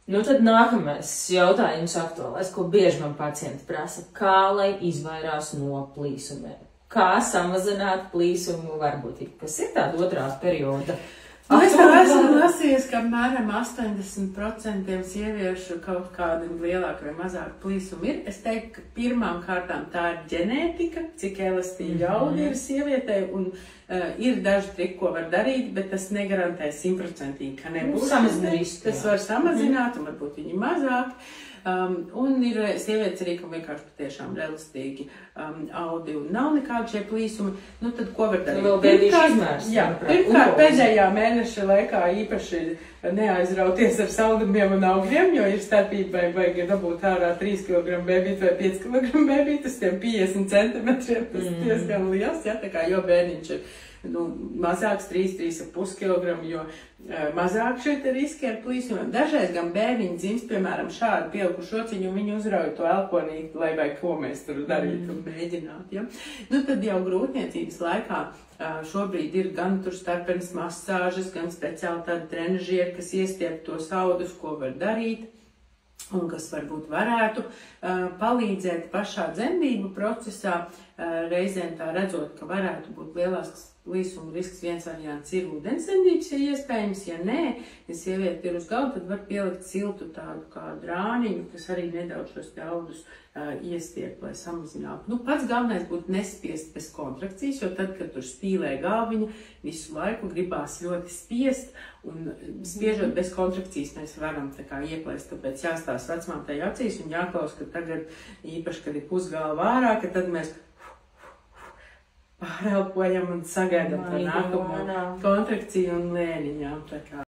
Nu tad nākamais jautājums aktuālais, ko bieži man pacienti prasa, kā lai izvairās no plīsumiem? Kā samazināt plīsumu varbūtību? Kas ir tāda otrā perioda? Es tā esmu lasījusi, ka apmēram 80% sieviešu kaut kāda lielāka vai mazāka plīsuma ir. Es teiktu, ka pirmām kārtām tā ir ģenētika, cik elastīgi audi ir sievietei, un ir daži triki, ko var darīt, bet tas negarantē 100%, ka nebūs. Tas var samazināt, un varbūt viņi mazāk. Un ir sievietes arī, ka vienkārši patiešām relastīgi audi un nav nekādi šie plīsumi. Nu tad ko var darīt? Pirmkārt, pēdējā mēneša laikā īpaši neaizrauties ar saldumiem un augļiem, jo ir starpība, vai vajag dabūt ārā 3 kg bēbīt vai 5 kg bēbīt, tas tiem 50 centimetriem, tas diezgan liels, ja, tā kā jo bērniņš ir mazāks 3,5 kg, jo mazāk šeit riski ar plīsumiem. Dažreiz gan bērniņi dzimst, piemēram, šādu pieaugušu rociņu, un viņi uzrauj to elponīti, lai vai ko mēs tur darītu un mēģinātu. Ja? Nu, tad jau grūtniecības laikā šobrīd ir gan tur starpenes masāžas, gan speciāli tādi trenažieri, kas iestiep tos audus, ko var darīt, un kas varbūt varētu palīdzēt pašā dzemdību procesā, reizēm tā redzot, ka varētu būt lielāks plīsuma risks. Viens variants ir ūdensdzemdības, ja iespējams, ja nē, ja sieviete ir uz galda, tad var pielikt siltu tādu kā drāniņu, kas arī nedaudz šos te audus iestiep, lai samazinātu. Nu, pats galvenais būtu nespiest bez kontrakcijas, jo tad, kad tur spīlē galviņa, visu laiku gribās ļoti spiest, un spiežot bez kontrakcijas mēs varam tā kā ieplēst, tāpēc jāstās vecmātei acīs un jāklaus, ka tagad, īpaši, kad ir pusgalva ārā, ka tad mēs pārelpojam un sagaidām tā nākamo kontrakciju un lēniņām.